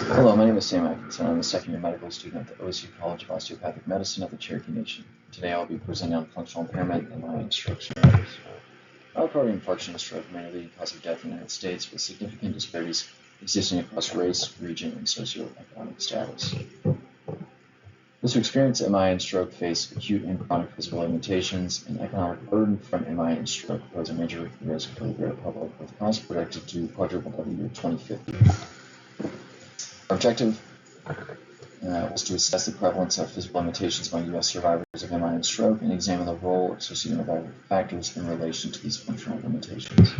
Hello, my name is Sam Atkinson. I'm a second-year medical student at the OSU College of Osteopathic Medicine of the Cherokee Nation. Today I'll be presenting on functional impairment in MI and stroke survivors. Myocardial infarction and stroke remain a leading cause of death in the United States, with significant disparities existing across race, region, and socioeconomic status. Those who experience MI and stroke face acute and chronic physical limitations, and economic burden from MI and stroke pose a major risk for the greater public, with costs projected to quadruple by the year 2050. Our objective was to assess the prevalence of physical limitations among U.S. survivors of MI and stroke and examine the role of socioeconomic factors in relation to these functional limitations.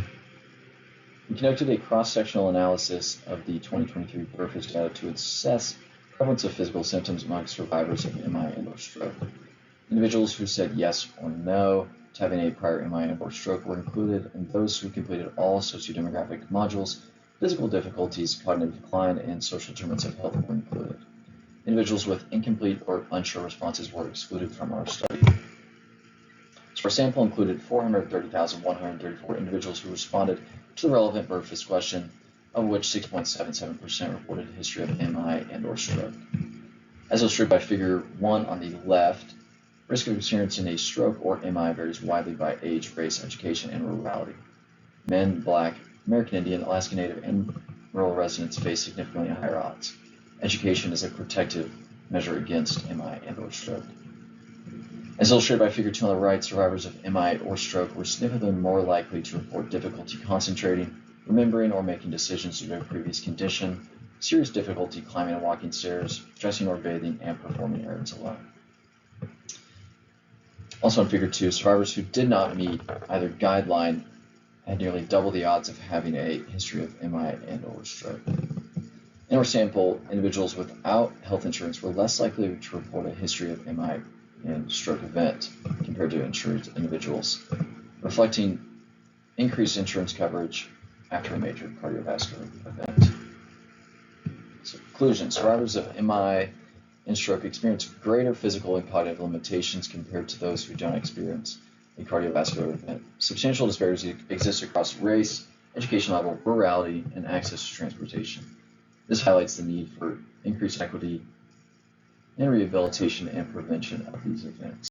We conducted a cross-sectional analysis of the 2023 OPHA data to assess prevalence of physical symptoms among survivors of MI and/or stroke. Individuals who said yes or no to having a prior MI and/or stroke were included, and those who completed all sociodemographic modules, physical difficulties, cognitive decline, and social determinants of health were included. Individuals with incomplete or unsure responses were excluded from our study. So our sample included 430,134 individuals who responded to the relevant BIRFIS question, of which 6.77% reported a history of MI and/or stroke. As illustrated by Figure 1 on the left, risk of experiencing a stroke or MI varies widely by age, race, education, and rurality. Men, Black, American Indian, Alaska Native, and rural residents face significantly higher odds. Education is a protective measure against MI and/or stroke. As illustrated by Figure 2 on the right, survivors of MI or stroke were significantly more likely to report difficulty concentrating, remembering, or making decisions due to a previous condition, serious difficulty climbing and walking stairs, dressing or bathing, and performing errands alone. Also in Figure 2, survivors who did not meet either guideline had nearly double the odds of having a history of MI and/or stroke. In our sample, individuals without health insurance were less likely to report a history of MI and stroke event compared to insured individuals, reflecting increased insurance coverage after a major cardiovascular event. So, conclusion: survivors of MI and stroke experience greater physical and cognitive limitations compared to those who don't experience a cardiovascular event. Substantial disparities exist across race, education level, rurality, and access to transportation. This highlights the need for increased equity in rehabilitation and prevention of these events.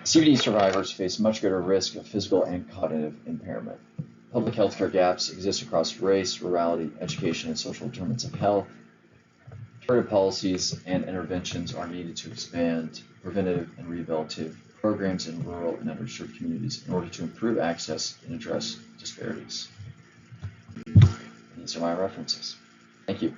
CVD survivors face much greater risk of physical and cognitive impairment. Public health care gaps exist across race, rurality, education, and social determinants of health. Curative policies and interventions are needed to expand preventive and rehabilitative programs in rural and underserved communities in order to improve access and address disparities. These are my references. Thank you.